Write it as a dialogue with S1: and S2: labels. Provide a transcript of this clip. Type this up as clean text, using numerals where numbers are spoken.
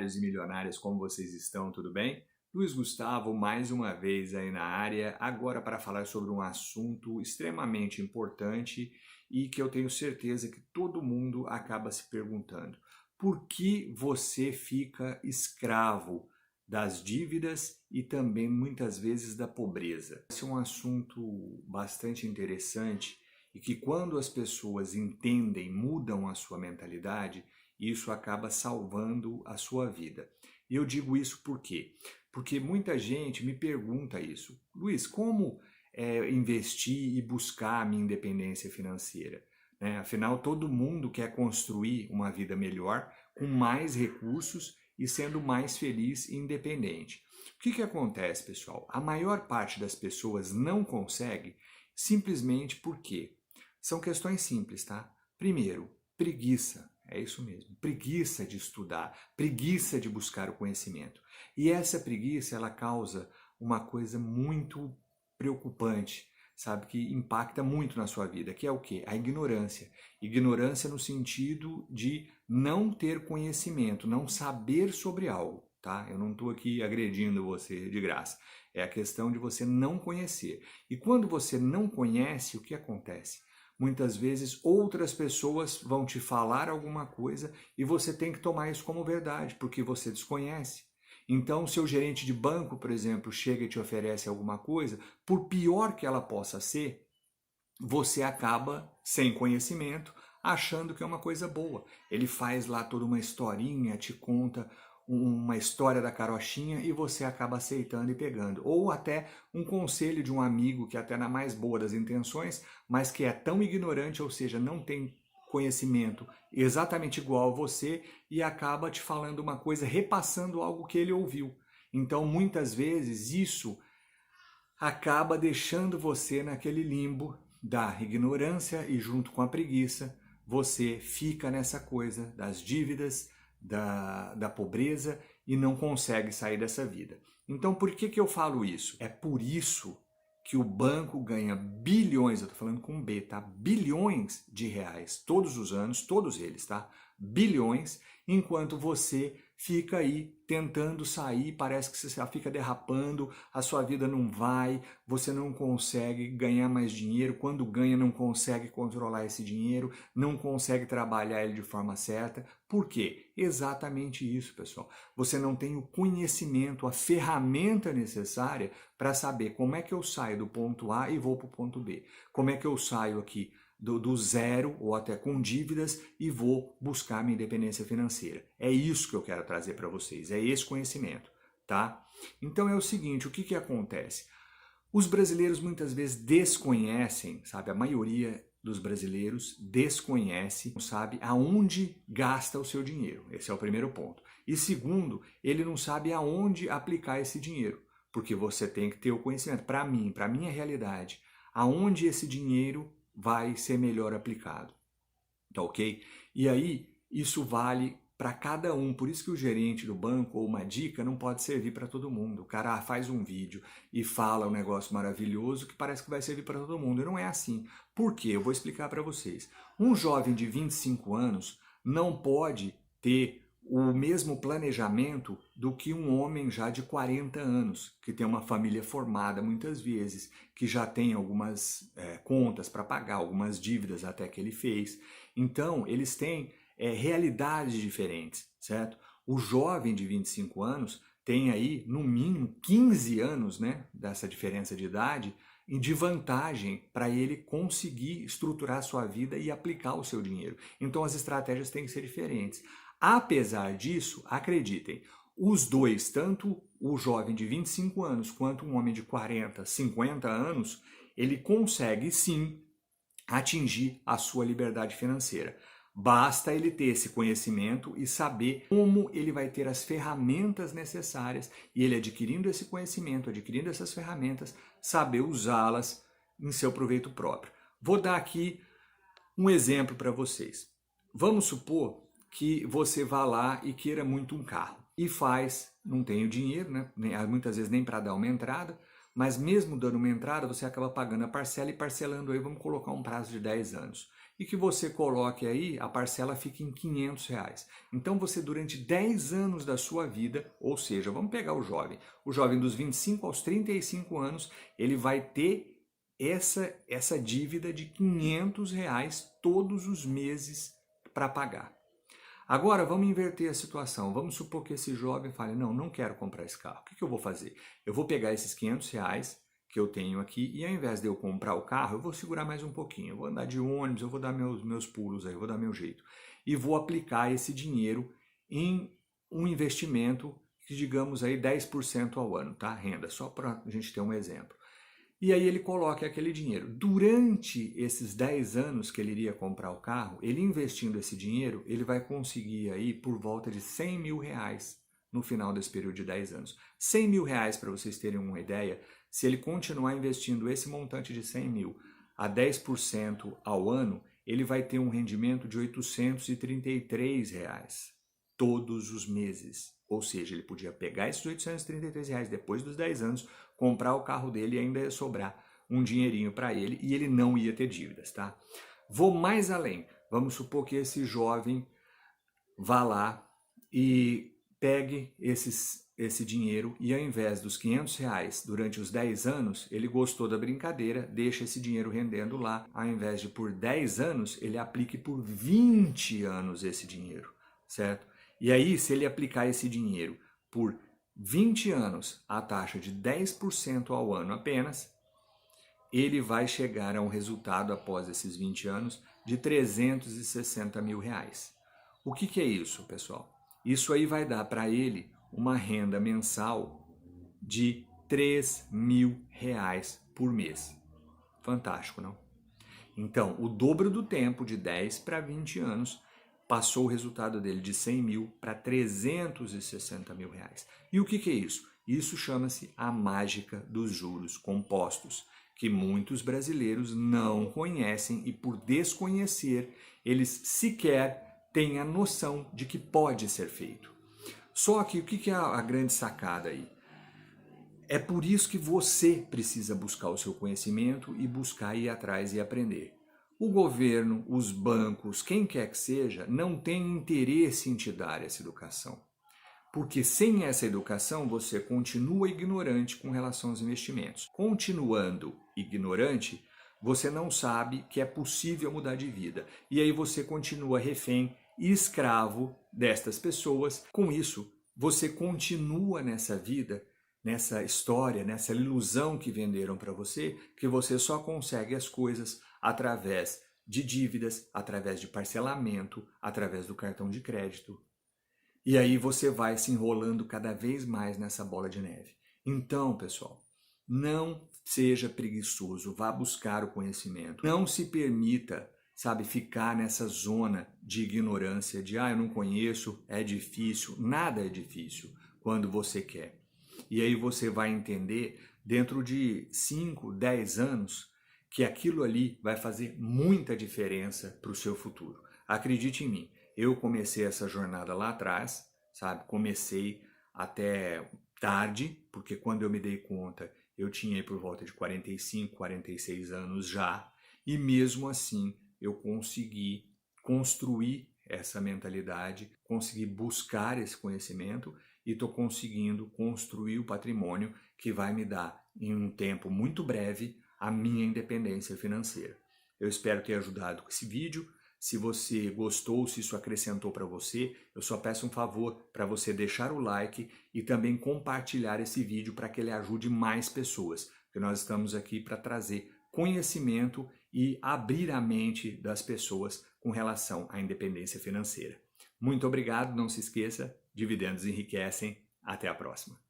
S1: milionários e milionárias, como vocês estão? Tudo bem? Luiz Gustavo, mais uma vez aí na área, agora para falar sobre um assunto extremamente importante e que eu tenho certeza que todo mundo acaba se perguntando. Por que você fica escravo das dívidas e também muitas vezes da pobreza? Esse é um assunto bastante interessante e que quando as pessoas entendem, mudam a sua mentalidade, isso acaba salvando a sua vida. E eu digo isso por quê? Porque muita gente me pergunta isso. Luiz, como investir e buscar a minha independência financeira? Né? Afinal, todo mundo quer construir uma vida melhor, com mais recursos e sendo mais feliz e independente. O que acontece, pessoal? A maior parte das pessoas não consegue simplesmente porque são questões simples, tá? Primeiro, preguiça. É isso mesmo, preguiça de estudar, preguiça de buscar o conhecimento. E essa preguiça, ela causa uma coisa muito preocupante, sabe, que impacta muito na sua vida, que é o quê? A ignorância. Ignorância no sentido de não ter conhecimento, não saber sobre algo, tá? Eu não estou aqui agredindo você de graça. É a questão de você não conhecer. E quando você não conhece, o que acontece? Muitas vezes outras pessoas vão te falar alguma coisa e você tem que tomar isso como verdade, porque você desconhece. Então, seu gerente de banco, por exemplo, chega e te oferece alguma coisa, por pior que ela possa ser, você acaba, sem conhecimento, achando que é uma coisa boa. Ele faz lá toda uma historinha, te conta uma história da carochinha e você acaba aceitando e pegando. Ou até um conselho de um amigo que até na mais boa das intenções, mas que é tão ignorante, ou seja, não tem conhecimento exatamente igual a você e acaba te falando uma coisa, repassando algo que ele ouviu. Então, muitas vezes, isso acaba deixando você naquele limbo da ignorância e junto com a preguiça, você fica nessa coisa das dívidas, da pobreza e não consegue sair dessa vida. Então, por que eu falo isso? É por isso que o banco ganha bilhões, eu estou falando com B, tá? Bilhões de reais todos os anos, todos eles, tá? Bilhões, enquanto você fica aí tentando sair, parece que você já fica derrapando, a sua vida não vai, você não consegue ganhar mais dinheiro, quando ganha não consegue controlar esse dinheiro, não consegue trabalhar ele de forma certa. Por quê? Exatamente isso, pessoal. Você não tem o conhecimento, a ferramenta necessária para saber como é que eu saio do ponto A e vou para o ponto B. Como é que eu saio aqui do zero ou até com dívidas e vou buscar minha independência financeira. É isso que eu quero trazer para vocês, é esse conhecimento, tá? Então é o seguinte, o que acontece? Os brasileiros muitas vezes desconhecem, sabe? A maioria dos brasileiros desconhece, não sabe aonde gasta o seu dinheiro. Esse é o primeiro ponto. E segundo, ele não sabe aonde aplicar esse dinheiro, porque você tem que ter o conhecimento. Para mim, para minha realidade, aonde esse dinheiro vai ser melhor aplicado, tá ok? E aí, isso vale para cada um, por isso que o gerente do banco ou uma dica não pode servir para todo mundo. O cara faz um vídeo e fala um negócio maravilhoso que parece que vai servir para todo mundo, e não é assim. Por quê? Eu vou explicar para vocês. Um jovem de 25 anos não pode ter o mesmo planejamento do que um homem já de 40 anos, que tem uma família formada muitas vezes, que já tem algumas contas para pagar, algumas dívidas até que ele fez. Então, eles têm realidades diferentes, certo? O jovem de 25 anos tem aí, no mínimo, 15 anos, né, dessa diferença de idade, de vantagem para ele conseguir estruturar a sua vida e aplicar o seu dinheiro. Então, as estratégias têm que ser diferentes. Apesar disso, acreditem, os dois, tanto o jovem de 25 anos quanto um homem de 40, 50 anos, ele consegue sim atingir a sua liberdade financeira. Basta ele ter esse conhecimento e saber como ele vai ter as ferramentas necessárias e ele adquirindo esse conhecimento, adquirindo essas ferramentas, saber usá-las em seu proveito próprio. Vou dar aqui um exemplo para vocês. Vamos supor que você vá lá e queira muito um carro e não tem o dinheiro, né? Muitas vezes nem para dar uma entrada, mas mesmo dando uma entrada, você acaba pagando a parcela e parcelando aí, vamos colocar um prazo de 10 anos. e que você coloque aí, a parcela fique em R$ 500. Então você durante 10 anos da sua vida, ou seja, vamos pegar o jovem dos 25 aos 35 anos, ele vai ter essa dívida de R$ 500 todos os meses para pagar. Agora vamos inverter a situação, vamos supor que esse jovem fale, não quero comprar esse carro, o que eu vou fazer? Eu vou pegar esses R$ 500 que eu tenho aqui e ao invés de eu comprar o carro, eu vou segurar mais um pouquinho, eu vou andar de ônibus, eu vou dar meus pulos aí, eu vou dar meu jeito e vou aplicar esse dinheiro em um investimento que digamos aí 10% ao ano, tá? Renda, só para a gente ter um exemplo. E aí ele coloca aquele dinheiro. Durante esses 10 anos que ele iria comprar o carro, ele investindo esse dinheiro, ele vai conseguir aí por volta de R$ 100.000 no final desse período de 10 anos. R$ 100.000, para vocês terem uma ideia, se ele continuar investindo esse montante de 100 mil a 10% ao ano, ele vai ter um rendimento de R$ 833 todos os meses. Ou seja, ele podia pegar esses R$ 833 depois dos 10 anos, comprar o carro dele e ainda ia sobrar um dinheirinho para ele e ele não ia ter dívidas, tá? Vou mais além. Vamos supor que esse jovem vá lá e pegue esse dinheiro e ao invés dos R$ 500 durante os 10 anos, ele gostou da brincadeira, deixa esse dinheiro rendendo lá, ao invés de por 10 anos, ele aplique por 20 anos esse dinheiro, certo? E aí, se ele aplicar esse dinheiro por 20 anos, a taxa de 10% ao ano apenas, ele vai chegar a um resultado após esses 20 anos de R$ 360.000. O que é isso, pessoal? Isso aí vai dar para ele uma renda mensal de R$ 3.000 por mês. Fantástico, não? Então, o dobro do tempo, de 10 para 20 anos, passou o resultado dele de 100 mil para R$ 360.000. E o que é isso? Isso chama-se a mágica dos juros compostos, que muitos brasileiros não conhecem e por desconhecer, eles sequer têm a noção de que pode ser feito. Só que o que é a grande sacada aí? É por isso que você precisa buscar o seu conhecimento e buscar ir atrás e aprender. O governo, os bancos, quem quer que seja, não tem interesse em te dar essa educação. Porque sem essa educação você continua ignorante com relação aos investimentos. Continuando ignorante, você não sabe que é possível mudar de vida. E aí você continua refém e escravo destas pessoas. Com isso, você continua nessa vida, nessa história, nessa ilusão que venderam para você, que você só consegue as coisas através de dívidas, através de parcelamento, através do cartão de crédito. E aí você vai se enrolando cada vez mais nessa bola de neve. Então, pessoal, não seja preguiçoso, vá buscar o conhecimento. Não se permita, ficar nessa zona de ignorância, de eu não conheço, é difícil. Nada é difícil quando você quer. E aí você vai entender, dentro de 5, 10 anos, que aquilo ali vai fazer muita diferença para o seu futuro. Acredite em mim, eu comecei essa jornada lá atrás, comecei até tarde, porque quando eu me dei conta, eu tinha aí por volta de 45, 46 anos já, e mesmo assim eu consegui construir essa mentalidade, consegui buscar esse conhecimento e estou conseguindo construir o patrimônio que vai me dar, em um tempo muito breve, a minha independência financeira. Eu espero ter ajudado com esse vídeo. Se você gostou, se isso acrescentou para você, eu só peço um favor para você deixar o like e também compartilhar esse vídeo para que ele ajude mais pessoas. Porque nós estamos aqui para trazer conhecimento e abrir a mente das pessoas com relação à independência financeira. Muito obrigado, não se esqueça, dividendos enriquecem. Até a próxima.